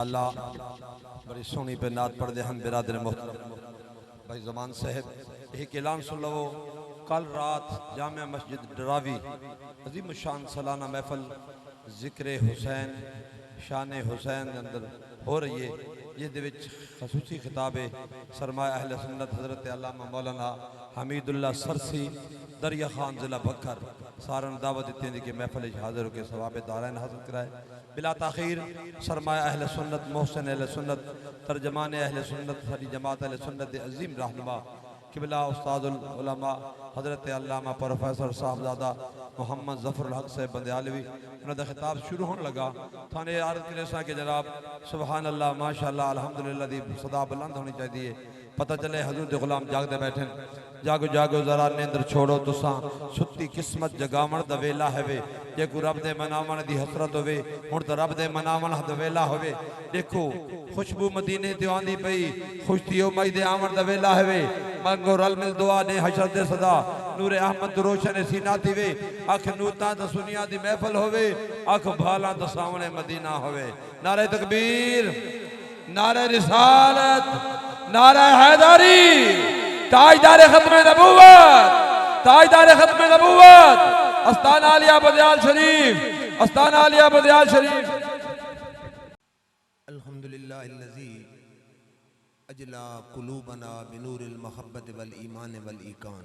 अल्लाह बड़ी सोहनी पे नात पढ़ते हैं बिरादर मोहतरम भाई ज़मान साहब एक ऐलान सुन लो। कल रात जामिया मस्जिद डरावी अजीम शान सालाना महफल जिक्र हुसैन शान हुसैन के अंदर हो रही है। ये खसूसी खिताब है सरमाया अहले सुन्नत हज़रत अल्लामा मौलाना हमीदुल्लाह सरसी दरिया खान ज़िला बखर सारन दावत दी थी कि महफल हाजिर होकर सवाब दारैन हासिल कराए। बिला ताखीर सरमाया अहले सुन्नत मोहसिन अहले सुन्नत तर्जमान अहले सुन्नत सारी जमात अहले सुन्नत अजीम रहनुमा किबला उस्तादुल उलमा हज़रत अल्लामा प्रोफेसर साहबजादा मोहम्मद ज़फ़रुल हक साहब बंदयालवी उन्होंने खिताब शुरू होने लगा। थाने अर्ज़ करे सा कि जनाब सुबहान अल्लाह माशाअल्लाह अल्हम्दुलिल्लाह दी सदा बुलंद होनी चाहिए। पता चले हजूर दे गुलाम जागते बैठे जागो जागो जरा नींदर छोड़ो तुसा सुती किस्मत जगावण दा वेला है जे को रब दे मनावण दी हसरत होवे हुण तो रब दे मनावण दा वेला होवे। देखो खुशबू मदीने ते आंदी पई खुश थियो मई दे आवण दा वेला है मंगो रल मिल दुआ ने हशर दे सदा नूरे अहमद रोशन सीना थीवे अख नूता तो सुनिया दी महफल होवे अख भाला तो सामने मदीना होवे। नारे तकबीर नारे रिसालत नारे हैदरी ताजदार खत्म नबूवत ताजदार खत्म नबूवत अस्ताना आलिया बदियाल शरीफ अस्ताना आलिया बदियाल शरीफ। अल्हम्दुलिल्लाहिल्लज़ी अजला कुलूबना बिनूरिल महब्बत वल ईमान वल ईकान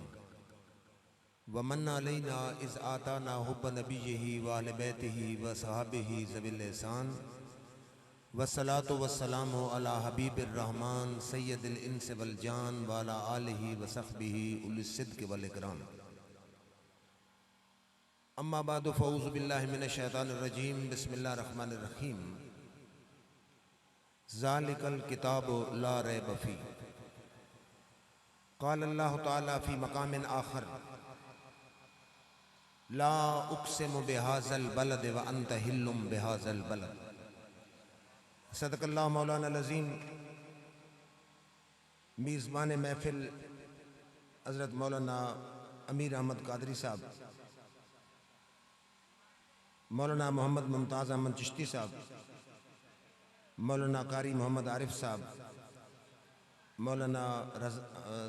व मन्ना अलैना इज़ आताना हुब्ब नबिय्यिही व अहले बैतिही व सहाबिही ज़विल एहसान वस्सलातु वस्सलामु अला हबीबिर रहमान सय्यदिल इंस वल जान व अला आलिही व सहबिही उलिस सिद्क़ वल इकराम। अम्मा बादु फ़ऊज़ु बिल्लाहि मिनश शैतानिर रजीम बिस्मिल्लाहिर रहमानिर रहीम। ज़ालिकल किताबु ला रैब फ़ी क़ाल अल्लाहु तआला फ़ी मक़ामिन आख़र ला उक़सिमु बिहाज़ल बलद व अंत हिल्लुम बिहाज़ल बलद। सदक़ल्लाहु मौलाना अज़ीम। मेज़बान महफिल हज़रत मौलाना अमीर अहमद कादरी साहब, मौलाना मोहम्मद मुमताज़ अहमद चिश्ती साहब, मौलाना कारी मोहम्मद आरिफ साहब, मौलाना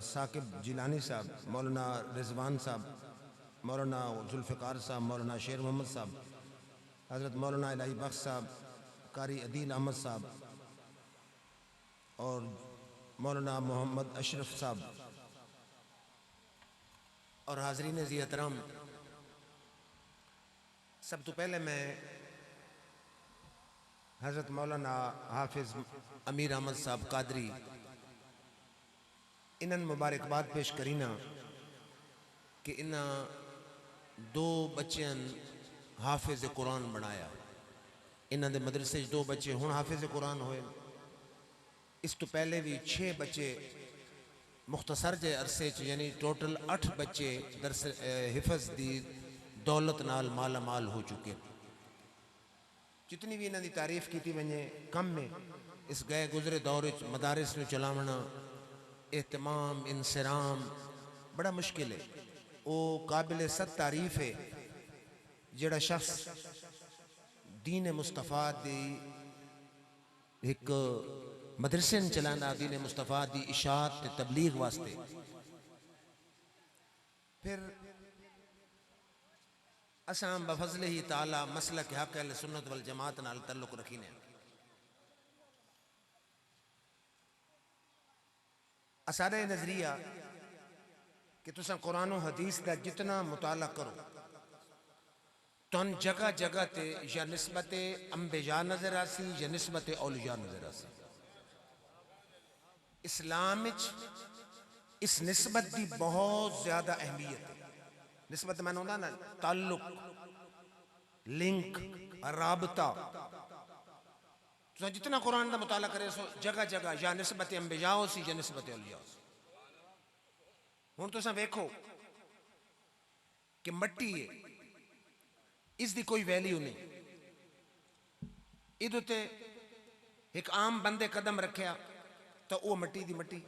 साकिब जिलानी साहब, मौलाना रिजवान साहब, मौलाना जुल्फ़िकार साहब, मौलाना शेर मोहम्मद साहब, हज़रत मौलाना इलाही बख्श साहब, कारी अदील अहमद साहब और मौलाना मोहम्मद अशरफ साहब और हाज़रीन ज़ी एहतराम। सब तो पहले मैं हज़रत मौलाना हाफिज़ अमीर अहमद साहब कादरी इन्हन मुबारकबाद पेश करीना कि इन्हां दो बच्चन हाफिज़ कुरान बनाया। इन्हां दे मदरसे दो बच्चे हुण हाफिज़ कुरान होए। इस तो पहले भी 6 बच्चे मुख्तसर जे अरसे च यानी टोटल 8 बच्चे दरस हिफज़ दी दौलत नाल माला माल हो चुके। जितनी भी इन्हां दी तारीफ़ की वने कम में इस गए गुजरे दौर मदारिस में चलावना एहतमाम इंसराम बड़ा मुश्किल है। वो काबिल सद तारीफ़ है जेड़ा शख्स दीन मुस्तफ़ा दी एक मदरसे चलाना दीन मुस्तफ़ा दी इशाअत ते तबलीग वास्ते फिर असां बफज़ले ही ताला मसलक हक़ अहले सुन्नत वल जमात नाल तल्लुक़ रखीने। असाडा नज़रिया कि तुसां कुरान और हदीस का जितना मुताला करो तुम जगह जगह ते या निस्बत अंबिया नजर आसी या निस्बत औलिया नजर आसी। इस्लाम इस निस्बत की बहुत ज्यादा अहमियत है। निस्बत मैंने होता ना ताल्लुक लिंक राबता। तो जितना कुरान का मुताला करे सो जगह जगह या निस्बत अंबिया सी या निस्बत औलिया। हुण तुसां वेखो कि मट्टी है इसकी कोई वैल्यू नहीं। इदे एक आम बंदे कदम रखा तो वह मट्टी दी मट्टी।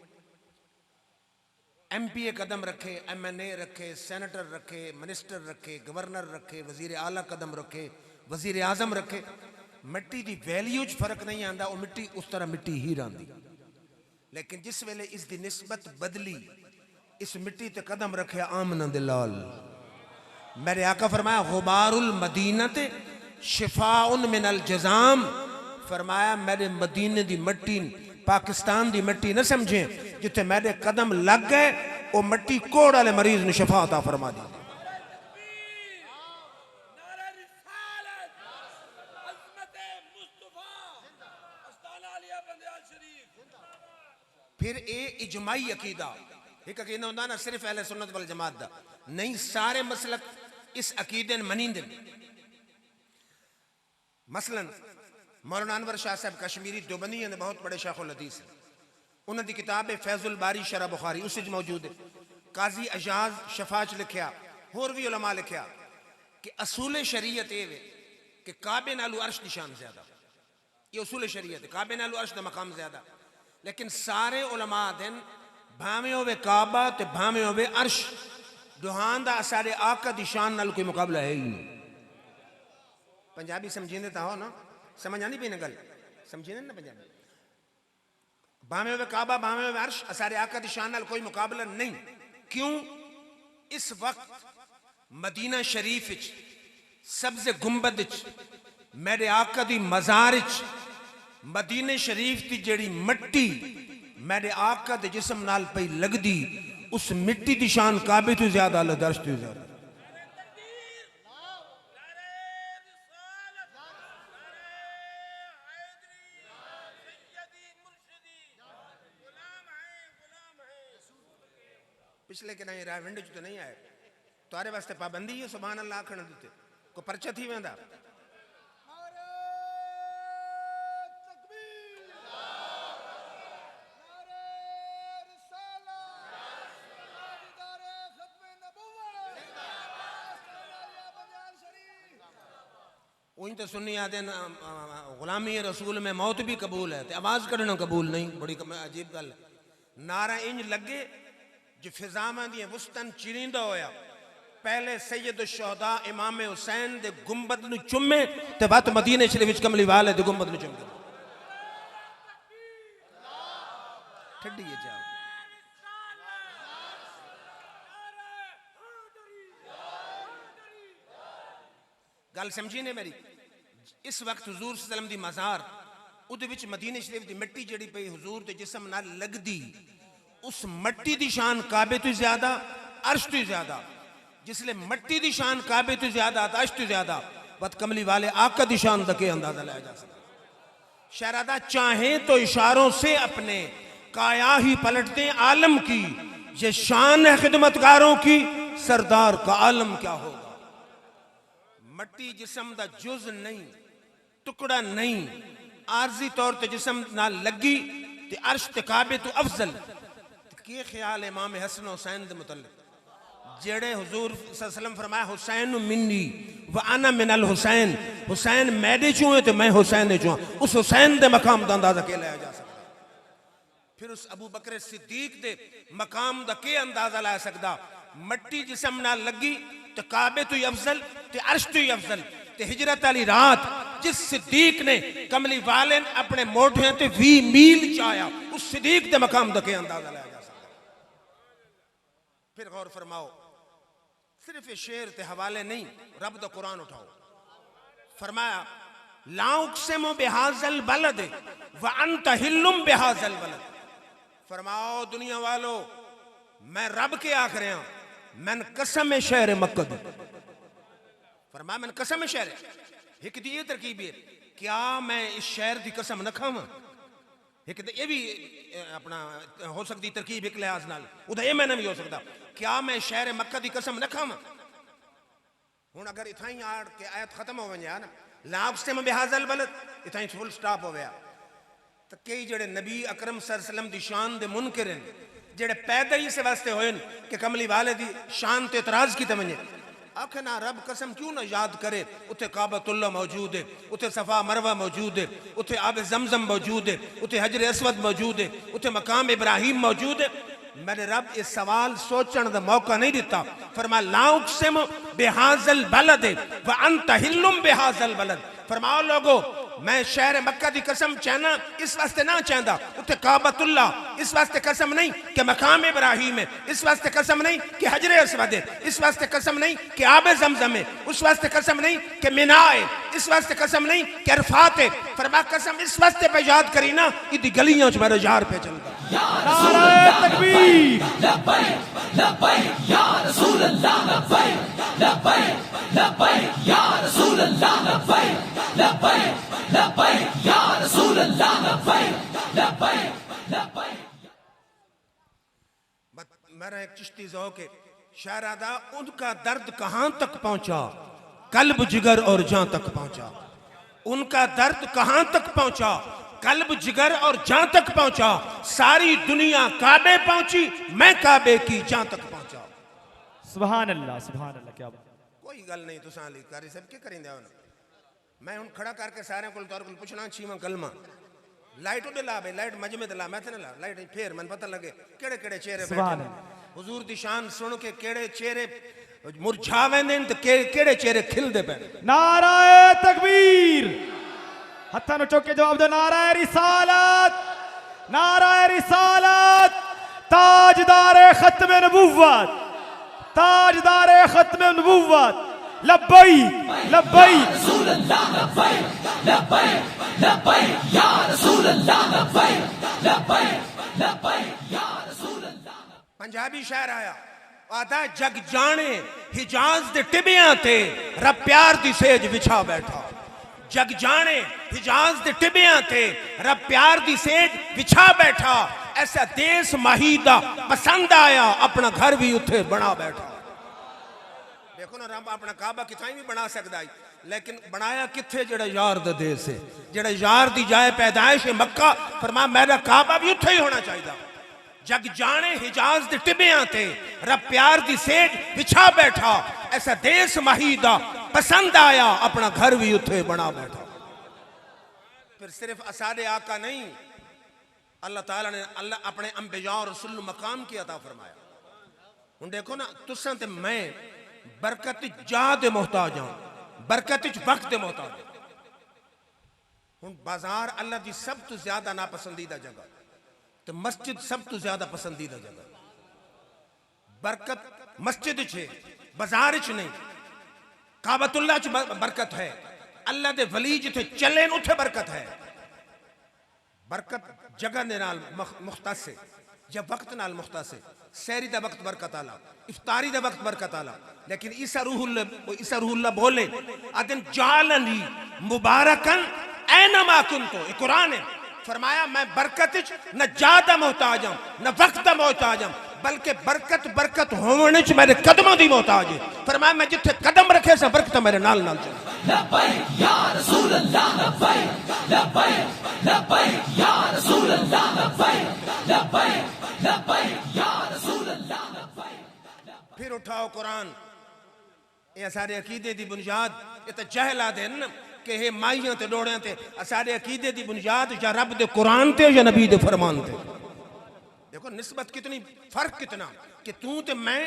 MPA कदम रखे, MNA रखे, सेनेटर रखे, मिनिस्टर रखे, गवर्नर रखे, वजीर आला कदम रखे, वजीर आजम रखे, मिट्टी की वैल्यू च फर्क नहीं आता, वो मिट्टी उस तरह मिट्टी ही रही। लेकिन जिस वेले इसकी निस्बत बदली, इस मिट्टी ते कदम रखे आमना दिलाल, मेरे आका फरमाया गुबारुल मदीनत शिफाउन मिनल जजाम, फरमाया मेरे मदीने की मिट्टी, पाकिस्तान की मिट्टी न समझे, जिथे मेरे कदम लग गए वो मिट्टी कोड़ वाले मरीज ने शिफा अता फरमा दी। फिर ये इजमाई अकीदा, एक अकीदा होता ना सिर्फ अहले सुन्नत वल जमात दा नहीं, सारे मसलक इस अकीदे ने मनींदे। मसलन मौलाना अनवर शाह साहब कश्मीरी देवबंदी ने बहुत बड़े शेखुल हदीस हैं, उन्होंने किताब है फैजुल बारी शरह बुखारी उस मौजूद है। काजी अजाज शफाच लिखा, होर भी उलमा लिखा कि असूल शरीयत ये वे कि काबे नालू अर्श की शान ज्यादा, ये उसूल शरीयत है, काबे नालू अर्श का मकाम ज्यादा। लेकिन सारे उलमा दिन भावें होवे काबा ते भावें होवे अर्श, दुहान दा सारे आका दी शान नाल कोई मुकाबला है ही नहीं। पंजाबी समझींदे ता हो ना, समझ आनी पई ना गल, समझींदे ना पंजाबी। भावें होवे काबा भावें होवे अर्श, सारे आका दी शान नाल कोई मुकाबला नहीं। क्यों? इस वक्त मदीना शरीफ विच सब्ज़े गुंबद विच मेरे आका दी मज़ार विच मदीने शरीफ की जेड़ी मिट्टी मेरे आका दे जिस्म नाल पई लगदी, उस मिट्टी की शान काबे तो ज्यादा, अल्लाह दर्श तो ज्यादा। पिछले के नहीं रहा विंड तो नहीं आए, तारे वास्ते पाबंदी है सुभान अल्लाह आखण दी, को परचा थी वेंदा। वहीं तो सुन्नी आते गुलामी रसूल में मौत भी कबूल है, आवाज करना कबूल नहीं। बड़ी अजीब गल, नारा इंज लगे जो फिजामा दी वस्तन चिरिंदा होया, पहले सैयद शुहदा इमाम हुसैन दे गुंबद नु चुमे ते बात मदीने शरीफ विच कमली वाले दे गुंबद नु चुमे। ठड्डी है जाओ गल समझी ने मेरी। इस वक्त हुजूर सल्लम दी मज़ार उहदे विच मदीने शरीफ दी मिट्टी जेड़ी पई हुजूर दे जिस्म नाल लगदी, उस मिट्टी दी शान काबे तो ज्यादा, अर्श तो ज्यादा। जिसले मिट्टी दी शान काबे तो ज्यादा, अर्श तो ज्यादा, बद कमली वाले आका दी शान दा के अंदाजा लाया जा सकता। शहरादा चाहे तो इशारों से अपने काया ही पलटते आलम की, ये शान है खिदमतगारों की, सरदार का आलम क्या होगा। मट्टी जिस्म दा जुज नहीं, टुकड़ा नहीं, आरजी तौर ते जिस्म नाल लगी ते अर्श ते काबे तो अफजल। के ख्याल इमाम हसन हुसैन दे मुतल्लिक, जेड़े हुजूर सल्लल्लाहु अलैहि वसल्लम फरमाया हुसैन मिन्नी व अना मिनल हुसैन, हुसैन मैदे चों है ते मैं हुसैन चों, उस हुसैन दे मकाम दा अंदाजा के लाया जा सकदा। फिर उस अबू बकर सिद्दीक दे मकाम दा के अंदाजा ला सकदा। मट्टी जिस्म नाल लगी ते काबे तो अफजल ते अर्श तो अफजल। ते हिजरत वाली रात जिस सिद्दीक ने कमली वाले अपने मोढे ते 20 मील चाया, उस सिद्दीक दे मकाम दा के अंदाजा लाया जा सकदा। फिर गौर फरमाओ, सिर्फ ये शेर ते हवाले नहीं, रब दा कुरान उठाओ। फरमाया ला उक़सिमु बिहाज़ल बलद व अंत हिल्लुम बिहाज़ल बलद। फरमाओ दुनिया वालों, मैं रब के आख रहा, मैं कसम शहर मक्का दी। फरमाया मैं कसम शहर, एक दी ये तरकीब है, क्या मैं इस शहर की कसम न खावां। एक ये भी अपना हो सकती तरकीब एक लिहाज नाल, उदा ये मैंने भी हो सकता, क्या मैं शहर मक्का की कसम न खावां। हुण अगर इथां ही आड़ के आयत खत्म हो वञे ना, ला उक़सिमु बिहाज़ल बलद, इथां ही फुल स्टॉप हो गया। तो कई जेड़े नबी अकरम सल्लल्लाहु अलैहि वसल्लम दी शान दे मुनकिर हैं, जेड़े पैदा ही इस वास्ते होए कि कमली वाले दी शान ते इतराज की तमन्ने आखे ना रब कसम क्यों ना याद करे। उथे काबतुल्लाह मौजूद है, उथे सफा मरवा मौजूद है, उथे आब जमजम मौजूद है, उथे हजर असवद मौजूद है, उथे मकाम इब्राहिम मौजूद है। मैंने रब इस सवाल सोचने का मौका नहीं दिता। फरमा ला उक़सिमु बिहाज़ल बलद व अंत हिल्लुम बिहाज़ल बलद। फरमाओ लोगो, मैं शहर मक्का दी कसम चाहना इस वास्ते ना चाहता उत्थे काबतुल्ला, इस वास्ते कसम नहीं कि मकाम इब्राहिम है, इस वास्ते कसम नहीं कि हजरे अस्वद है, इस वास्ते कसम नहीं कि आबे जमजम है, उस वास्ते कसम नहीं कि मिना है, इस वास्ते कसम नहीं कि अरफात है। फरमा कसम इस वास्ते पे याद करी ना इदी गलियां च मेरा यार पे चलता। नारे तकबीर। लब्बैक लब्बैक या रसूल अल्लाह, लब्बैक लब्बैक लब्बैक या रसूल अल्लाह, लब्बैक लब्बैक लब्बैक या रसूल अल्लाह, लब्बैक लब्बैक लब्बैक। मेरा एक चिश्ती ज़ौक़ है, शहरादा उनका दर्द कहां तक पहुंचा, कल्ब जिगर और जान तक पहुंचा। उनका दर्द कहां तक पहुंचा, कल्ब जिगर और जान तक पहुंचा। सारी दुनिया काबे पहुंची, मैं काबे की जान तक पहुंचा। सुभान अल्लाह, सुभान अल्लाह। क्या बात। कोई गल नहीं तुसां अली कारी सब के करेंदे हो। मैं हुन खड़ा करके सारे को तौर को पूछना छीवा कलमा लाइट उडे ला बे लाइट मजमे ते ला मैं ते ना ला लाइट फिर मन पता लगे केड़े केड़े चेहरे सुभान बैठे हुजूर दी शान सुन के केड़े चेहरे मुरझावे ने ते केड़े चेहरे खिलदे पे। नाराए तकबीर। हत्था नु चौक के जवाब दो। नाराए रिसालत, नाराए रिसालत। ताजदारे खत्म नबुव्वत, ताजदारे खत्म नबुव्वत। लब्बैक लब्बैक रसूल अल्लाह, लब्बैक लब्बैक लब्बैक या रसूल अल्लाह, लब्बैक लब्बैक लब्बैक या रसूल अल्लाह। पंजाबी शायर आया आदा जग जाने हिजाज दे टिबियां ते रब प्यार दी सेज विछा बैठा। जग जाने हिजाज दे टिबियां ते रब प्यार दी सेज विछा बैठा। ऐसा देश माहीदा पसंद आया, अपना घर भी उथे बना बैठा। देखो ना रब अपना काबा किथाई भी बना सकता है, लेकिन बनाया किथे जेड़ा यार दा देश है, जेड़ा यार दी जाए पैदाइश है मक्का। फरमा मेरा काबा भी उथे ही होना चाहिए। जग जाने हिजाज दे टिबियां ते रब प्यार दी सेज बिछा बैठा। ऐसा देश माहीदा पसंद आया, अपना घर भी उथे बना बैठा। फिर सिर्फ असादे आका नहीं, अल्लाह ताला ने अल्लाह अपने अंबिया और रसूल मकाम की अता फरमाया। हुन देखो ना तुसां ते मैं बरकत जा दे मोहताज हां, बरकत वक्त दे मोहताज। हुन बाजार अल्लाह दी सब तो ज्यादा नापसंदीदा जगह, तो मस्जिद सब तो ज्यादा पसंदीदा जगह। बरकत मस्जिद च है, बाजार च नहीं। काबतुल्लाह च बरकत है, अल्लाह दे वली जिथे चले उथे बरकत है। बरकत जगह ने नाल मुख्तस है, जब वक्त नाल मुख्तस है। सहरी दा वक्त बरकत आला, इफ्तारी दा वक्त बरकत आला। लेकिन ईसा रूहुल्लाह बोले अदन जालनी मुबारकन ऐनमा कुंतो, ये कुरान है। फरमाया मैं बरकत न ज्यादा मोहताज हूं न वक्त दा मोहताज हूं, बल्कि बरकत बरकत होने च मेरे कदमों दी मोहताज है। फरमाया मैं जिथे कदम रखे से बरकत मेरे नाल नाल चले। लब्बैक या रसूल अल्लाह, लब्बैक लब्बैक लब्बैक या रसूल अल्लाह, लब्बैक लब्बैक लब्बैक या रसूल अल्लाह, लब्बैक। फिर उठाओ कुरान, ये सारे अकीदे दी बुनियाद। ये तो जहला देन कि हे माइयां ते डोड़ियां ते सारे अकीदे दी बुनियाद या रब दे कुरान ते या नबी दे फरमान ते। देखो निस्बत कितनी, फर्क कितना कि तू ते मैं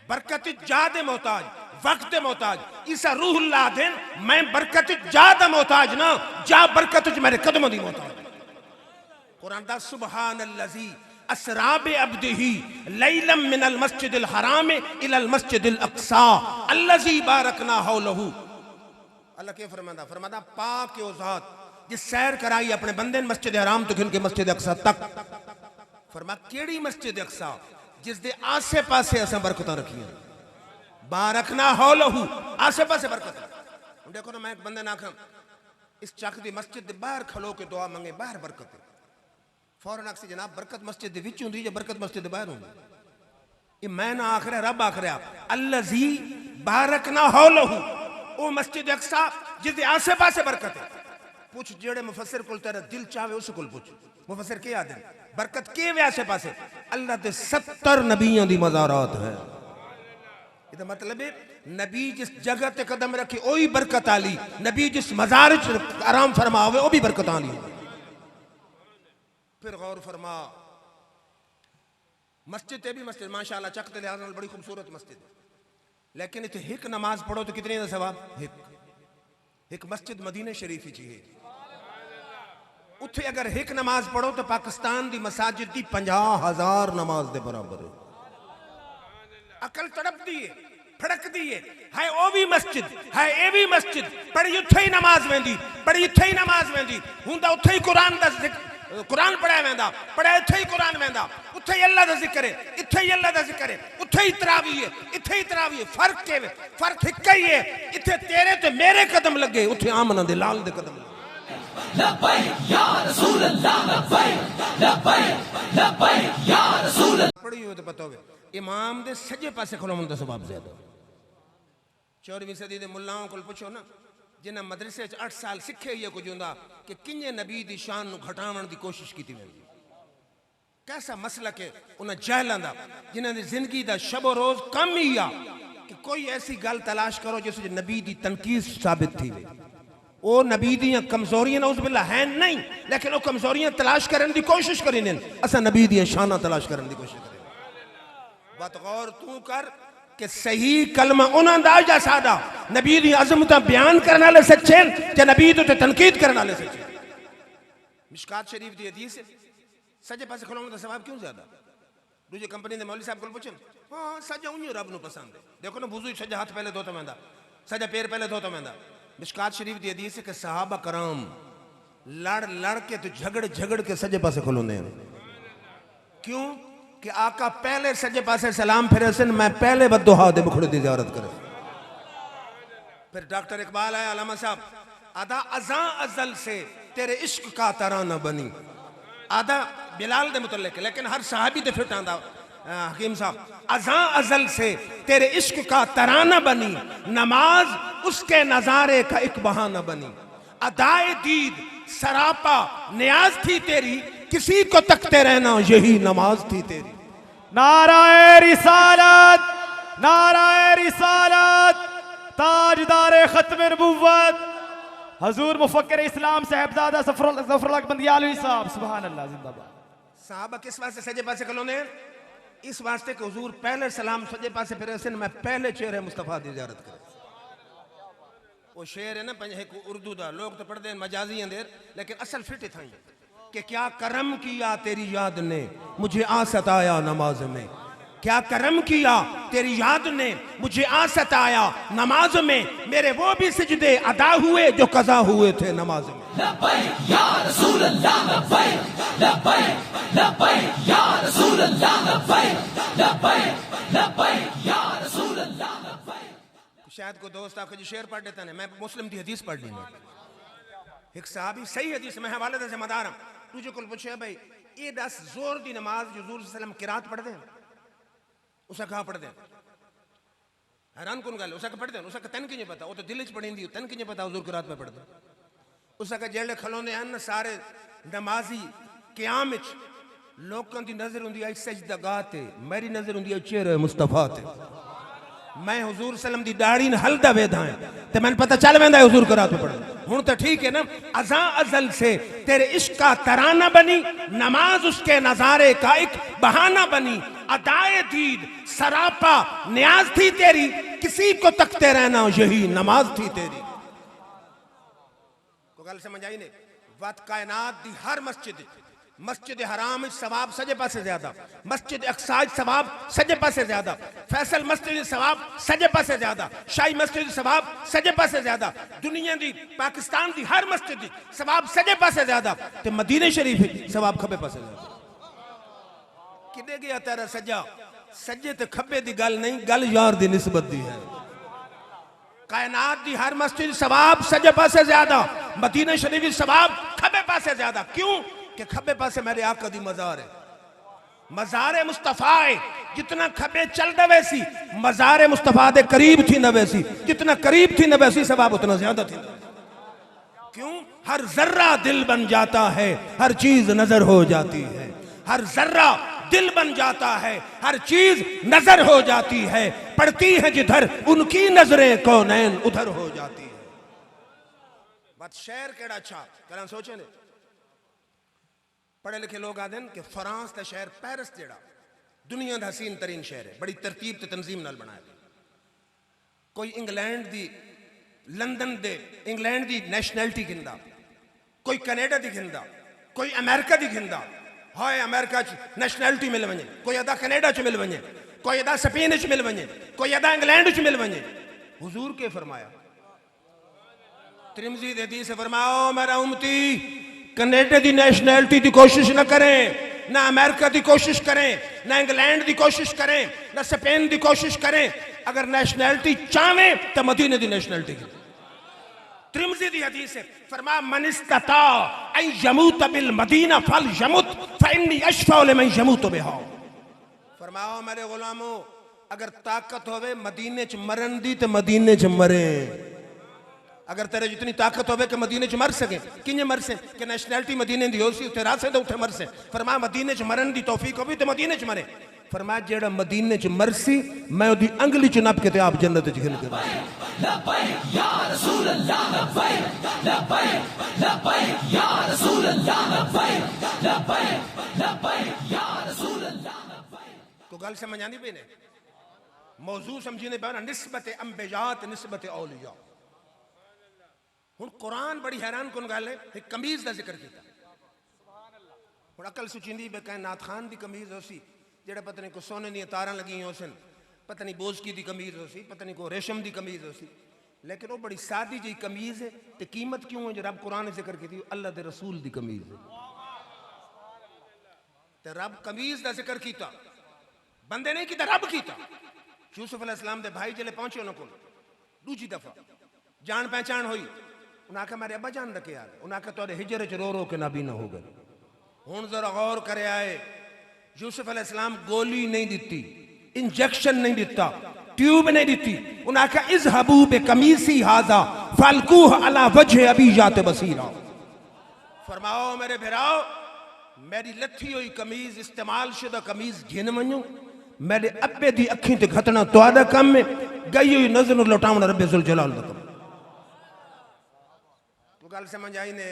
बरकत जा दे मोहताज, वक्त दे मोहताज। ईसा रूहुल्लाह देन मैं बरकत जा दा मोहताज ना, जा बरकत च मेरे कदमों दी मोहताज। कुरान दा सुबहानल्लज़ी असरा बि अब्दिही लैलम मिनल मस्जिदिल हराम इलल मस्जिदिल अक्सा अल्लज़ी बारकना हौलहू। अल्लाह क्या फरमाता? फरमाता पाक के ज़ात जिस सैर कराई अपने बंदे ने मस्जिद हराम तो खिल के मस्जिद अक्सा तक। फरमा केड़ी मस्जिद अक्सा जिस दे आसे पासे असां बरकतां रखियां। बारकना हौलहू, आसे पासे बरकत। देखो ना मैं एक बंदे ना आखा इस चक दी मस्जिद दे बाहर खलो के दुआ मंगे, बाहर बरकत है। फौरन आखसी जनाब बरकत मस्जिद दे विच हुंदी या बरकत मस्जिद दे बाहर हुंदी? ये मैं ना आख रहा, रब आख रहा अल्लज़ी बारकना हौलहू, ओ मस्जिद अक्सा जिसदे आसे पासे बरकत है। पूछ जेड़े मुफस्सिर कोल तेरा दिल चाहे उस कोल पूछ, मुफस्सिर के आदे बरकत के वे आसे पासे? अल्लाह दे 70 नबियां दी मज़ारात है। इदा मतलब है नबी जिस जगह ते कदम रखे ओही बरकत आली, नबी जिस मज़ार च आराम फरमावे ओ भी बरकत आली। फिर गौर फरमा मस्जिद ते भी मस्जिद माशाअल्लाह चक ते लिहाज नाल बड़ी खूबसूरत मस्जिद है, लेकिन इत्थे एक नमाज पढ़ो तो कितने दा सवाब? एक मस्जिद मदीने शरीफ ही चाहिए। उत्थे अगर एक नमाज पढ़ो तो पाकिस्तान दी मसाजिद दी 50,000 नमाज दे बराबर है। अकल तड़पदी है, फड़कदी है ओ भी मस्जिद है ए भी मस्जिद, पढ़ी उत्थे ही नमाज वेंदी, पढ़ी उत्थे ही नमाज वेंदी, हुंदा उत्थे ही कुरान दा कुरान पढ़ाया वेंदा, पढ़ाया उत्थे ही कुरान वेंदा, उत्थे ही अल्लाह दा जिक्र है, इत्थे ही अल्लाह दा जिक्र है, उत्थे ही तरावी है, इत्थे ही तरावी है। फर्क के फर्क हिक्का ही है, इत्थे तेरे ते मेरे कदम लगे, उत्थे आमना दे लाल दे कदम लगे। लब्बैक या रसूल अल्लाह, लब्बैक लब्बैक लब्बैक या रसूल अल्लाह। पढ़ी हो तो पता होवे इमाम दे सजे पासे खलोवन दा सवाब ज्यादा। 14वीं सदी दे मुल्लाओं को पुछो ना, जिन्हें मदरसे 8 साल सिखे ही कुछ हुंदा कि किंजे नबी दी शान नु घटावन दी कोशिश की वेंदी। कैसा मसला के उन्हें जहलां दा जिन्हां दी जिंदगी दा शबो रोज कम ही आ कि कोई ऐसी गल तलाश करो जिस नबी दी तनकीद साबित थी वे। ओ नबी दी कमजोरियां नौज़ बिल्लाह हैं नहीं, लेकिन वो कमजोरियां तलाश करने की कोशिश करें, असा नबी दी शाना तलाश करने की कोशिश करें। बात गौर तू कर कि सही कलमा उन्हां दा जा सादा नबी दी अजमत बयान करने वाले सच्चे ते नबी तो तनकीद करने वाले सच्चे। मिशकात शरीफ दी हदीस है, सजे पासे खलोने दा सवाब क्यों ज्यादा? दूजे कंपनी दे मौलवी साहब को पूछन, हां सजा उन्हीं रब नु पसंद है। देखो ना वुजू सजा हाथ पहले धोता वेंदा, सजा पैर पहले धोता वेंदा। मिशकात शरीफ दी हदीस है कि सहाबा कराम लड़ लड़ के तो झगड़ झगड़ के सजे पासे खलोने हैं। क्यों कि आका पहले सजे पासे सलाम फिरे सन, मैं पहले बद्दुआ दे बुखड़े दी ज़ियारत करे। फिर डॉक्टर इकबाल आया, अलामा साहब आधा अज़ां अज़ल से तेरे इश्क का तराना बनी, आधा बिलाल दे मुतल्लिक, लेकिन हर सहाबी दे फिट आंदा हकीम साहब, अज़ां अज़ल से तेरे इश्क का तराना बनी, नमाज उसके नजारे का एक बहाना बनी, अदाए दीद सरापा नियाज थी तेरी, किसी को तकते रहना यही नमाज थी तेरी। नाराए रिसालत, नाराए रिसालत, ताजदारे खत्म नबुव्वत हजूर मुफक्किर इस्लाम साहिबजादा ज़फरुल हक बंदियालवी साहब, सुभान अल्लाह, जिंदाबाद। साहबा किस वास्ते सजे पासे खलोने? इस वास्ते कि हुजूर पहले सलाम सजे पासे फिरे सन, मैं पहले चेहरे मुस्तफा दी ज़ियारत करे। वो शेर है ना एक उर्दू दा, लोग तो पढ़ते हैं मजाजी अंदर, लेकिन असल फिट था कि क्या करम किया तेरी याद ने मुझे आ सताया नमाज में, क्या करम किया तेरी याद ने मुझे आ सताया नमाज में, मेरे वो भी सिजदे अदा हुए जो कज़ा हुए थे नमाज में। लब्बैक या रसूल अल्लाह, लब्बैक लब्बैक लब्बैक या रसूल अल्लाह, लब्बैक लब्बैक लब्बैक या रसूल अल्लाह, लब्बैक। शायद को दोस्त आपको जो शेर पढ़ देता है, मैं मुस्लिम की हदीस पढ़ ली, एक साहबी सही हदीस मैं हवाले से जिम्मेदार हूं, तुझे कुल पूछे भाई ये 10 जोर दी नमाज जो हुजूर सल्लल्लाहु अलैहि वसल्लम किरात पढ़ दे, उसे कहाँ पढ़ दे? हैरान कौन गल, उसे पढ़ दे, उसे तन की नहीं पता, वो तो दिल च पढ़ी तन की नहीं पता हुजूर किरात में पढ़ दे। उसे जेड़े खलोने हैं सारे नमाजी क़याम विच लोगों की नजर होंदी है सजदा गाह ते, मेरी नजर होंदी है चेहरे मुस्तफा ते। मैं हुजूर सल्लम दी दाढ़ी न हलदा वेदा है ते मैंने पता चल वेंदा है हुजूर किरात में पढ़ दे। हुन तो ठीक है ना, अज़ां अज़ल से तेरे इश्क का तराना बनी, नमाज उसके नजारे का एक बहाना बनी, अदाए दीद सरापा नियाज थी तेरी, किसी को तकते रहना यही नमाज थी तेरी। को गल समझ आई नहीं? वत कायनात दी हर मस्जिद, मस्जिद हराम सवाब सजे पासे ज्यादा, मस्जिद अक्सा सवाब सजे पासे ज्यादा, फैसल मस्जिद सवाब सजे पासे ज्यादा, शाही मस्जिद सवाब सजे पासे ज्यादा, दुनिया दी पाकिस्तान दी हर मस्जिद सवाब सजे पासे ज्यादा, ते मदीने शरीफ सवाब खब्बे पासे ज्यादा। किदे गया तेरा सजा? सजे ते खब्बे दी गल नहीं, गल यार दी निस्बत दी है। कायनात दी हर मस्जिद सवाब सजे पासे ज्यादा, मदीना शरीफ सवाब खब्बे पासे ज्यादा। क्यों कि खब्बे पासे मेरे आका दी मजार है, मजार मुस्तफा है, जितना खब्बे चल दवे सी मजार मुस्तफा दे करीब थी नवे सी, जितना करीब थी नवे सी सवाब उतना ज्यादा थी। क्यों? हर जर्रा दिल बन जाता है, हर चीज नजर हो जाती है, हर जर्रा दिल बन जाता है, हर चीज नजर हो जाती है, पड़ती है जिधर उनकी नजरें कौनैन उधर हो जाती है। बात शेर केड़ा अच्छा करा सोचे ने, पढ़े लिखे लोग आदन कि फ्रांस का शहर पेरिस जेड़ा दुनिया का हसीन तरीन शहर है, बड़ी तरतीब ते तंजीम नाल बनाया। कोई इंग्लैंड दी लंदन दे इंग्लैंड दी नैशनैलिटी गिनदा, कोई कनेडा दी गिनदा, कोई अमेरिका दी घिंदा हाय अमेरिका च नेशनैलिटी मिल वञे, कोई अदा कनेडा च मिल वञे, कोई अदा स्पेन च मिल वञे, कोई अदा इंग्लैंड च मिल वञे। हुजूर के फरमाया तिरमिज़ी दी हदीस फरमाओ मेरा उम्मती कनेडा दी नेशनैलिटी दी कोशिश न करें, ना अमेरिका दी कोशिश करें, ना इंग्लैंड दी कोशिश करें, ना स्पेन दी कोशिश करें। अगर नेशनैलिटी चाहें तो मदीने दी नेशनैलिटी की। तिरमिज़ी दी हदीस है फरमा मन इस्तता अन यमूत बिल मदीना फल यमुत फइन्नी अशफा लिमन यमूत बिहा। फरमाओ मेरे गुलामों अगर ताकत होवे मदीने च मरन दी तो मदीने च मरे। अगर तेरे जितनी ताकत होवे कि मदीने च मर सके किंजे मर से कि नेशनैलिटी मदीने दी होसी उत्थे रासे तो उठे मर से। फरमा मदीने च मरन दी तौफीक होवी तो मदीने च मरे। फरमा जेड़ा मदीने च मरसी मैं ओदी अंगली च नप के ते आप जन्नत च गिन के लब्बैक या रसूल अल्लाह लब्बैक लब्बैक लब्बैक या रसूल अल्लाह लब्बैक लब्बैक लब्बैक या रसूल अल्लाह लब्बैक। को गल समझ आनी पे ने मौजू समझने पे ना निस्बत अंबियात निस्बत औलिया। हुन कुरान बड़ी हैरान कुन गल है एक कमीज का जिक्र किया। हुन अकल सुचिंदी बे कहीं नाथ खान दी कमीज होसी जेड़ा पता नहीं को सोने दी तारां लगी होसन, पता नहीं बोझकी दी कमीज होसी, पता नहीं को रेशम दी कमीज होसी, लेकिन वो बड़ी सादी जी कमीज है। तो कीमत क्यों है जो रब कुरान ने जिक्र की अल्लाह दे रसूल दी कमीज है। तो रब कमीज का जिक्र किया बंदे नहीं किया रब किया। यूसुफ अलैहिस्सलाम दे भाई जले पहुंचे उन्होंने को दूजी दफा जान पहचान हुई। उन्हें आखा मेरे अब्बा जान रखे यार, उन्हें आखा तुहाडे हिजर च रो रो के नाबी ना हो गए। हुण जरा गौर करे आए यूसुफ अलैहिस्सलाम गोली नहीं दी, इंजेक्शन नहीं दिता, ट्यूब नहीं दी। उन्हें आखा इज़हबू बिकमीसी हाजा फल्कूह अला वजह अबी जात बसीरा। फरमाओ मेरे भिराओ मेरी लथी हुई कमीज इस्तेमाल शुदा कमीज घिन वञो, मेरे अब्बे दी अखीं ते खतना तुहाडा कम है, गई हुई नजर लौटावण रब्बे जुल जलाल दा कम। तो गल समझ आई ने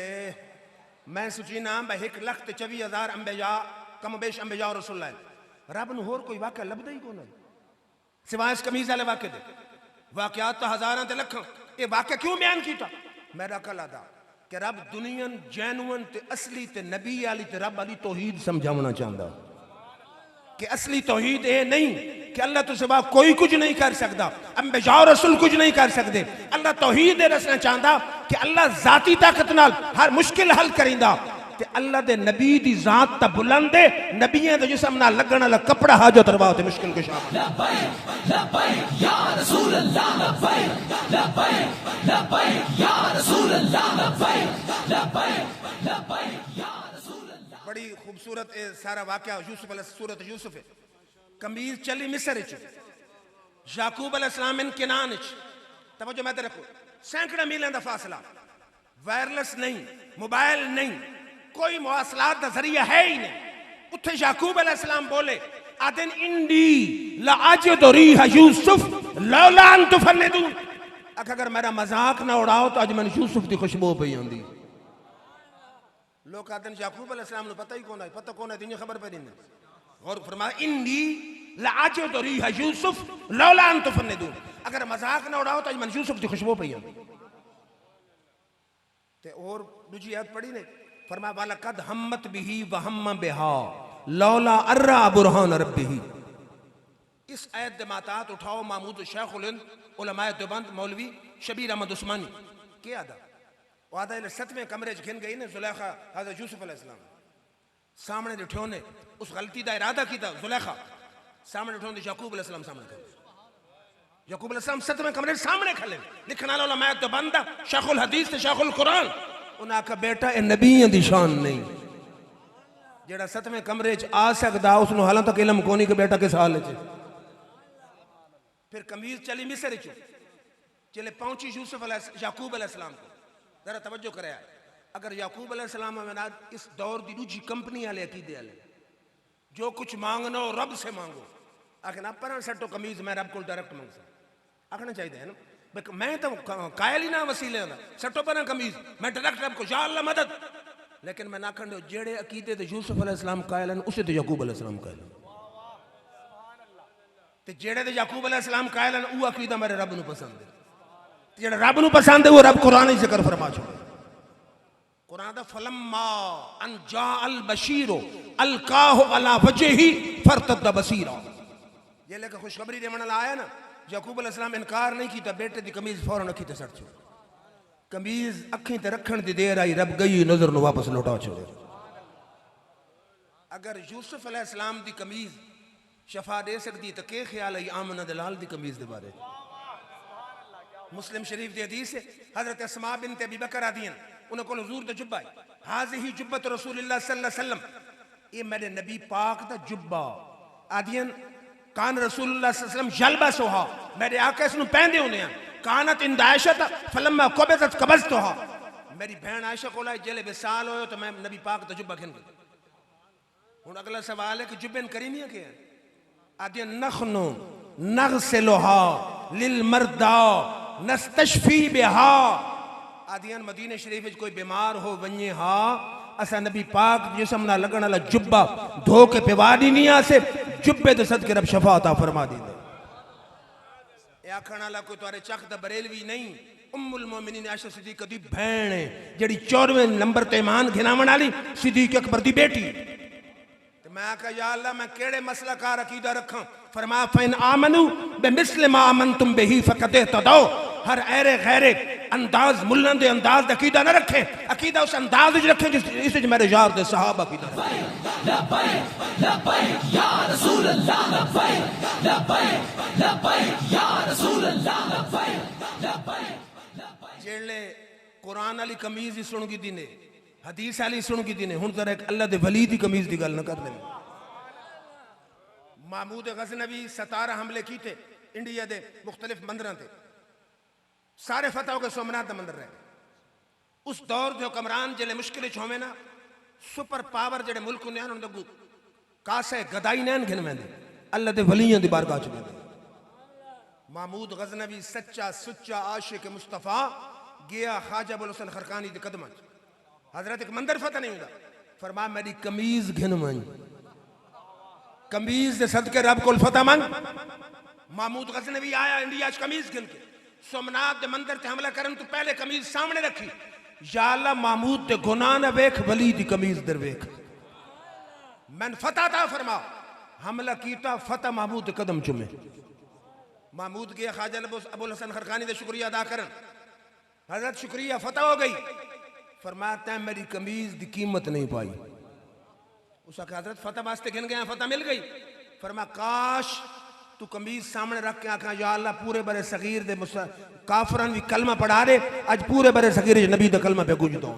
मैं सुचीना भाई 1,24,000 अंबिया कम बेश अंबिया और रसूल रब न होर कोई वाक़या लभदा ही कोई सिवाय इस कमीज वाले वाक़े दे। वाक़यात तो हज़ारां ते लखां, ये वाक़या क्यों बयान किया? मेरा कल अदा कि रब दुनिया जैनुअन ते असली ते नबी वाली ते रब वाली तौहीद समझाना चाहता कि असली तौहीद ये नहीं कि अल्लाह तो सिवा कोई कुछ नहीं कर सकता, अंबिया रसूल कुछ नहीं कर सकते। अल्लाह तौहीद दसना चाहता कि अल्लाह जाती ताकत नाल हर मुश्किल हल करिंदा ते अल्लाह दे नबी दी जात ता बुलंद है, नबियां दे जिस्म नाल लगण वाला कपड़ा हाजत रवा ते मुश्किल कुशा। लब्बैक लब्बैक या रसूल अल्लाह लब्बैक लब्बैक लब्बैक या रसूल अल्लाह लब्बैक लब्बैक लब्बैक या रसूल अल्लाह। बड़ी खूबसूरत सारा वाक़या यूसुफ सूरत यूसुफ है। कमीज चली मिस्र च, याकूब अलैहिस्सलाम इन किनान च। तवज्जो मैं रखो सैकड़ा मीलों का फासला, वायरलेस नहीं, मोबाइल नहीं, कोई मवासलात का जरिया है ही नहीं। उत्थे याकूब अलैहिस्सलाम बोले आदिन इंडी लाअजिदु रीह यूसुफ लौला अन तुफन्निदून। अगर मेरा मजाक ना उड़ाओ तो अज मैंने यूसुफ की खुशबू पई होंदी। लोग आदन याकूब अलैहिस्सलाम पता ही कौन है, पता कौन है, तुझे खबर पड़ी नहीं। और फरमाया इंडी लाअजिदु रीह यूसुफ लौला अन तुफन्निदून। अगर मजाक ना उड़ाओ तो अज मैंने यूसुफ की खुशबू पई होंदी। ते और दूजी आयत पढ़ी ने फरमाया वाला कद हम्मत बिही व हम्म बिहा लौला अर्रा बुरहान रब्बिही। इस आयत दे मातात उठाओ महमूद शेखुल हिंद उलमाए देवबंद मौलवी शबीर अहमद उस्मानी के आदा वादा इले 7वें कमरे च घिन गई ने जुलेखा हज़रत यूसुफ अलैहिस्सलाम सामने डिठो ने उस गलती का इरादा किया। जुलेखा सामने डिठो ने याकूब अलैहिस्सलाम सामने खड़े, याकूब अलैहिस्सलाम 7वें कमरे सामने खड़े। लिखने वाला उलमाए देवबंद शेखुल हदीस ते शेखुल कुरान। उन्हें आखा बेटा ये नबियों की शान नहीं, जेड़ा 7वें कमरे च आ सकता उसने हालों तक इलम कोनी कि बेटा किस हाल च। फिर कमीज चली मिस्र च, चले पहुंची यूसुफ याकूब अलैहिस्सलाम को। जरा तवज्जो करे अगर याकूब अलैहिस्सलाम में इस दौर की दूजी कंपनी वाले अकीदे वाले जो कुछ मांगना हो रब से मांगो, आखिर ना पर सटो कमीज मैं रब को डायरेक्ट मांग सकता आखना चाहिए है ना। मैं तो कायल ही ना वसीले सटो पर कमीज मैं डायरेक्ट रब को या अल्लाह मदद। लेकिन मैं ना खंडो जेड़े अकीदे ते यूसुफ अलैहिस्सलाम कायल हैं उसे तो याकूब अलैहिस्सलाम कायल हैं, ते जेड़े ते याकूब अलैहिस्सलाम कायल हैं वो अकीदा मेरे रब नूं पसंद है। जेड़ा रब नूं पसंद है वो रब कुरान ही जिक्र फरमा छोड़े। कुरान दा फलम्मा अन जा अल बशीरो अलकाहु अला वजही फरतद बसीरा। ये लेके खुशखबरी दे मनल आया ना, याकूब अलैहिस्सलाम इनकार नहीं कीता, बेटे दी कमीज फौरन अखी ते सट छो, कमीज अखी ते रखण दी देर आई, रब गई नजर नु वापस लौटा छोड़े। अगर यूसुफ अलैहिस्सलाम दी कमीज शफा दे सकती तो के ख्याल है आमना दलाल दी कमीज दे बारे। मुस्लिम शरीफ दी हदीस है, हजरत अस्मा बिनत अबी बकर आदियन उन्हें को हुजूर दा जुब्बा है, हाज़िही जुब्बत रसूलुल्लाह सल्लल्लाहु अलैहि वसल्लम, ये मेरे नबी पाक दा जुब्बा। आदियन कान रसूलुल्लाह सल्लल्लाहु अलैहि वसल्लम जलबा सोहा, मेरे आका इसनु पहनदे होंदे हैं। कानत इंद आयशा फलम्मा कबज़त कबज़तुहा, मेरी बहन आयशा कोल जेले विसाल होयो तो मैं नबी पाक दा जुब्बा खिन गया। हुन अगला सवाल है कि जुब्बन करीमिया के है? आदियन नखनु नगसिलुहा लिल मर्दा नस्तशफी बिहा। आदियन मदीने शरीफ में कोई बीमार हो वन्ये हा, असा नबी पाक जिसम ना लगन वाला जुब्बा धो के पिवा दी निया से जुब्बे दे सदके रब शफा अता फरमा दी। ए आखण वाला कोई तोरे चख दा बरेलवी नहीं, उम्मुल मोमिनीन आयशा सिद्दीक़ा दी भैण है जेड़ी 14वें नंबर ते ईमान घिनावण वाली सिद्दीक़ अकबर दी बेटी। मैं आखा या अल्लाह मैं केड़े मसला कार अकीदा रखा? फरमा फइन आमनु बिमिस्ल मा आमनतुम बिही फकद इहतदौ। हर ऐरे गैरे अंदाज मुल्लन दे अंदाज दा अकीदा न रखे, अकीदा उस अंदाज विच रखे जिस विच मेरे यार दे सहाबा अकीदा रखे। लब्बैक लब्बैक या रसूल अल्लाह, लब्बैक लब्बैक लब्बैक या रसूल अल्लाह, लब्बैक लब्बैक लब्बैक। जेड़े कुरान वाली कमीज ही सुन गी दिने, हदीस वाली सुन की दिने, हुन जरा एक अल्लाह दे वली दी कमीज दी गल न कर लें। महमूद गजनवी 17 हमले कीते इंडिया दे मुख्तलिफ मंदिरों ते, सारे फतह हो गए सोमनाथ दा मंदिर रह। उस दौर दे हुक्मरान जेले मुश्किल च होवे ना, सुपर पावर जेड़े मुल्क हुंदे हन उनदे कासे गदाई नैन घिन वेंदे, अल्लाह दे वलियां दी बारगाह च वेंदे। महमूद गजनवी सच्चा सुच्चा आशिक मुस्तफा गया ख्वाजा अबुल हसन खरकानी दे कदमां च। हजरत एक मंदिर फतह नहीं होता, फरमा मेरी कमीज घिन मंग, कमीज दे सदके रब कोल फतह मंग। महमूद गजनवी आया इंडिया च कमीज घिन के, सोमनाथ दे मंदिर ते हमला करन तो पहले कमीज सामने रखी, या अल्लाह महमूद दे गुनाह न वेख, वली दी कमीज दर वेख। मैं फतह ता फरमा, हमला कीता फतह महमूद दे कदम चुमे। महमूद गया ख्वाजा अबुल हसन खरकानी दे शुक्रिया अदा करन, हजरत शुक्रिया फतह हो गई। फरमाता है मेरी कमीज की कीमत नहीं पाई। उस हजरत फतह वास्ते गिन गया, फतह मिल गई। फरमा काश तू कमीज सामने रख के आखा या अल्लाह पूरे बरे सगीर दे काफरन भी कलमा पढ़ा दे, आज पूरे बरे सगीर नबी दा कलमा पे गूंजता हो।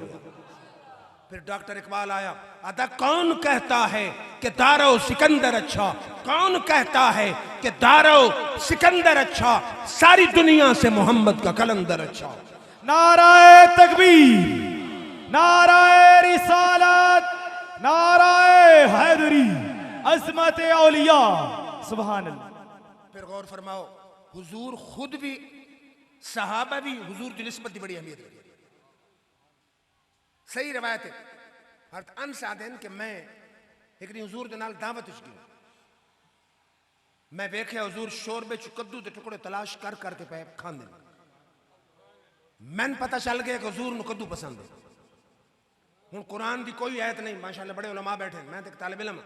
फिर डॉक्टर इकबाल आया, अदा कौन कहता है कि दारो सिकंदर अच्छा, कौन कहता है कि दारो सिकंदर अच्छा, सारी दुनिया से मोहम्मद का कलंदर अच्छा। नाराए तकबीर, नाराए रिसालत, नाराए हैदरी, अज़मत औलिया, सुभान अल्लाह। फिर गौर फरमाओ, हुजूर खुद भी सहाबा भी हुजूर की निस्बत की बड़ी अहमियत रखी। सही रवायत है हर अनस आदेन कि मैं एक दिन हुजूर दे नाल दावत च गया, मैं वेख्या हुजूर शोरबे च कद्दू के टुकड़े तलाश कर करके पे खांदे। मैन पता चल गया कि हुजूर नु कद्दू पसंद है। हुन कुरान की कोई आयत नहीं, माशाअल्लाह बड़े उलमा बैठे, मैं तो एक तालिब इल्म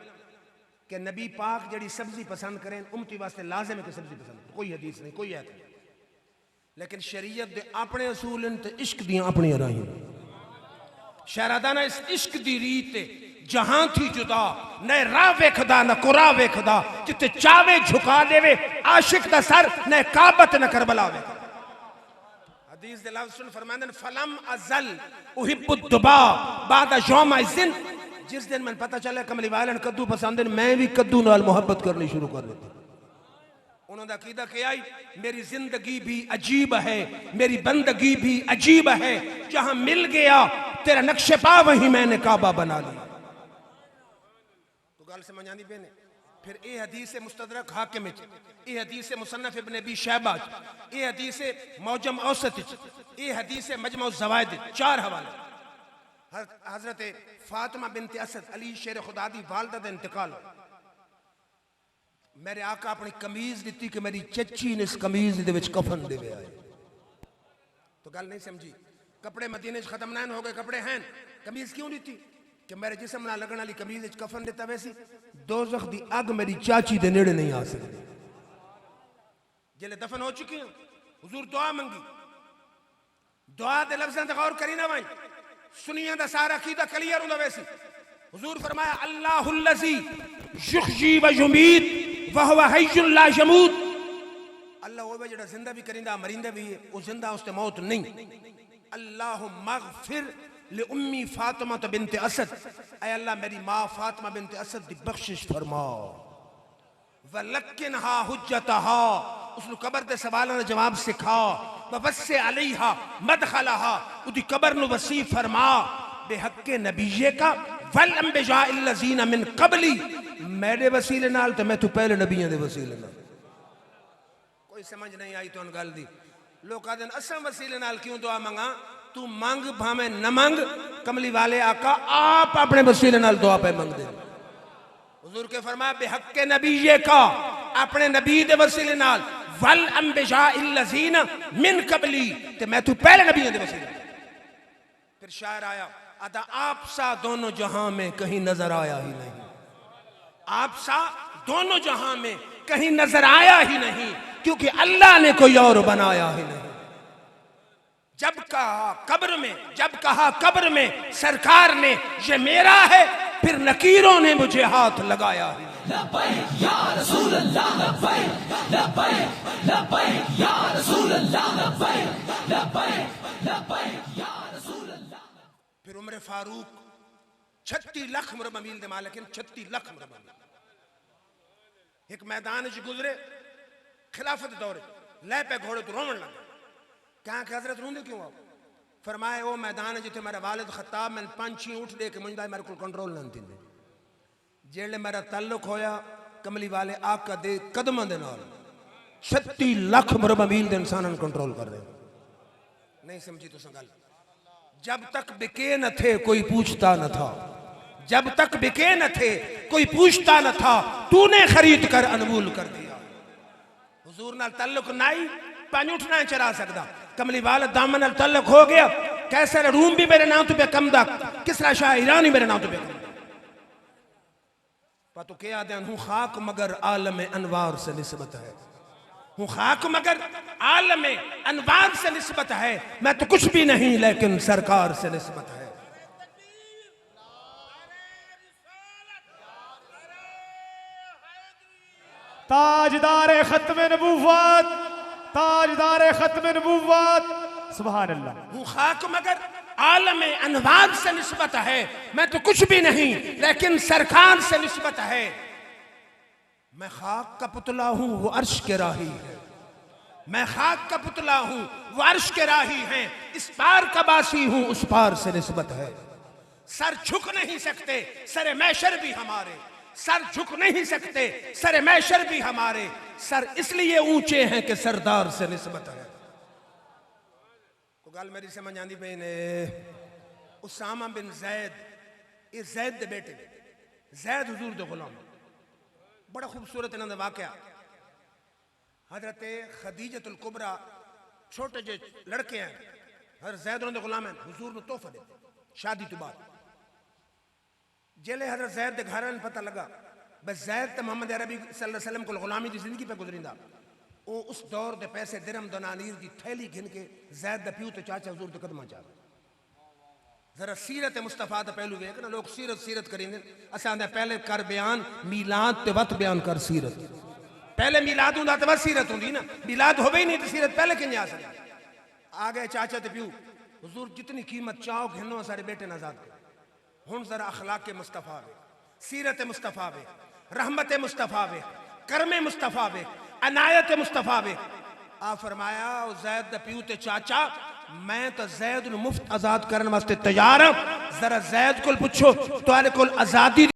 कि नबी पाक जड़ी सब्जी पसंद करें उम्मती वास्ते लाजिम है कि सब्जी पसंद, कोई हदीस नहीं, कोई आयत नहीं। लेकिन शरीयत दे अपने असूल ते इश्क दी अपनी राही। शहरादाना इस इश्क दी रीत जहां थी जुदा, न राह वेखदा न कुरा वेखदा, जिते चावे झुका देवे आशिक दा सर, न काबत न करबला वेखदा। हदीस दे लफ्ज़ सुन फरमांदे ने फलम अजल उहिब्बु दुबा बाद यौम इज़िन। जिस दिन मैंने पता चला कमली वाले कद्दू पसंद है, मैं भी कद्दू नाल मोहब्बत करनी शुरू कर दी। उन्होंने अकीदा किया मेरी जिंदगी भी अजीब है, मेरी बंदगी भी अजीब है, जहां मिल गया तेरा नक्शे पा वहीं मैंने काबा बना लिया। तो गल समझ आनी पेने। फिर ये हदीस मुस्तदरक हाकिम, ये हदीस मुसन्नफ इब्न अबी शैबा, ये हदीस मौजम औसत, ये हदीस मजमू ज़वाइद, 4 हवाले। हजरत फातिमा बिनत असद अली शेर खुदा दी वालदा दा इंतकाल, मेरे आका अपनी कमीज दी कि मेरी चची ने इस कमीज दे विच कफन दे आए। तो गल नहीं समझी, कपड़े मदीने खत्म नहीं हो गए, कपड़े हैं। कमीज क्यों दी कि मेरे जिसम ना लगन वाली कमीज विच कफन दिता वैसी दोज़ख दी अग मेरी चाची दे नेड़े नहीं आ सकती। जिले दफन हो चुकी हूं हुजूर दुआ मंगी, दुआ दे लफ्ज़ां ते गौर करी ना वई, सुनिया दा सारा अकीदा क्लियर हुंदा वैसी। हुजूर फरमाया अल्लाहुल्लज़ी युहयी व युमीत व हुवा हय्युन ला यमूत। अल्लाह वो जेड़ा जिंदा भी करिंदा मरिंदा भी है, वो जिंदा उसते मौत नहीं। अल्लाहुम्मा अग़फिर ले उम्मी फातिमा बिन्त असद, ऐ अल्लाह मेरी माँ फातिमा बिन्त असद दी बख्शिश फरमा। वलक्किनहा हुज्जतहा, उसनु कबर दे सवालों का जवाब सिखा। ववस्से अलैहा मदखलहा, उदी कबर नु वसी फरमा। बेहक्के नबीये का वल अंबिया इल्लज़ीना मिन क़बली, मेरे वसीले नाल ते मैं तू पहले नबियों दे वसीले नाल। कोई समझ नहीं आई तो उन गल दी। लोग कहते हैं असम वसीले नाल क्यों दुआ मंगा, तू मंग भावे न मंग, कमली वाले आका आप अपने वसीले नाल दुआ पे मंग दे। हुजूर के फरमाया बेहक्के नबीये का, अपने नबी दे वसीले नाल, वल अंबिया इल्लज़ीना मिन क़बली, ते मैं तू पहले नबियों दे वसीले। फिर शायर आया अदा आप सा दोनों जहां में कहीं नजर आया ही नहीं, आप सा दोनों जहां में कहीं नजर आया ही नहीं, क्योंकि अल्लाह ने कोई और बनाया ही नहीं। जब कहा कब्र में सरकार ने ये मेरा है, फिर नकीरों ने मुझे हाथ लगाया ही नहीं। लब्बैक या रसूल अल्लाह, लब्बैक लब्बैक लब्बैक या रसूल अल्लाह, लब्बैक लब्बैक लब्बैक या रसूल अल्लाह। फिर उमर फारूक 36 लाख मरबा मील दे मालिक, 36 लाख मरबा मील एक मैदान च गुजरे, खिलाफत दौरे लै पे घोड़े तो रोवन लगा। कहा कि हजरत रोंदे क्यों आओ? फरमाए वो मैदान जिथे मेरा वालिद खत्ताब मैंने 5-6 उठ दे के मुझे मेरे को कंट्रोल नहीं थी। जेड़े मेरा ताल्लुक होया कमली वाले आका दे कदमां दे नाल 36 लाख मरबा मील दे इंसान कंट्रोल कर रहे। नहीं समझी तो गल? जब तक बिके न थे कोई पूछता न था, जब तक बिके न थे कोई पूछता न था, तूने खरीद कर अनमोल कर दिया। हुजूर नाल ताल्लुक नहीं, पानी उठना चरा सकता। कमली वाले दामन नाल ताल्लुक हो गया, कैसर रूम भी मेरे नाम तो पे कमदा, किसरा शाह ईरानी मेरे नाम तो पे कमदा। तो क्या आदे हूँ खाक मगर आलम अनवार से निस्बत है, हूँ खाक मगर आलम अनवार से निस्बत है, मैं तो कुछ भी नहीं लेकिन सरकार से निस्बत है। ताजदार खत्म नबूवत, ताजदार खत्म नबूवत, सुभान अल्लाह। हूँ खाक मगर आलम अनवार से निस्बत है, मैं तो कुछ भी नहीं लेकिन सरकार से निस्बत है। मैं खाक का पुतला हूं वो अर्श के राही है, मैं खाक का पुतला हूं वो अर्श के राही हैं, इस पार का बासी हूं उस पार से निस्बत है। सर झुक नहीं सकते सरे मैशर भी हमारे, सर झुक नहीं सकते सरे मैशर भी हमारे, सर इसलिए ऊंचे हैं कि सरदार से निस्बत है। गल मेरी समझ आंदी पे ने। उसामा बिन जैद, ये जैद दे बेटे, जैद हुजूर दे गुलाम, बड़ा खूबसूरत इन्होंने वाकया। हजरत खदीजतुल कुबरा छोटे जे लड़के हैं, हर जैद उन्होंने गुलाम है, हुजूर ने तोहफा दे शादी तो बाद। जेले हजरत जैद दे घर पता लगा बस जैद तो मोहम्मद अरबी सल्लल्लाहु अलैहि वसल्लम को गुलामी की जिंदगी पे गुजरिंदा, वो उस दौर के पैसे दिरहम दनानीर की थैली घिन के जैद द प्यू तो चाचा हुजूर दे कदमा चा। जरा सीरत मुस्तफा दा पहलू वेख ना, लोग सीरत सीरत करेंगे, असां दे पहले कर बयान मीलाद ते वत बयान कर सीरत। पहले मीलाद हुंदा ते वत सीरत हुंदी ना, मीलाद होवे ही नहीं तो सीरत पहले किंज आ सकदी। आ गए चाचा ते प्यू, हुजूर जितनी कीमत चाहो घिनो सारे बेटे नजाद कर। हुन जरा अखलाक के मुस्तफा वे, सीरत मुस्तफा वे, रहमत मुस्तफा वे, करमे मुस्तफा वे, अनायत मुस्तफा वे। आ फरमाया जैद दा प्यू ते चाचा, मैं तो जैद नूं मुफ्त आजाद करने वास्ते तैयार हां, जरा जैद कोल पुछो तुहाडे कोल आजादी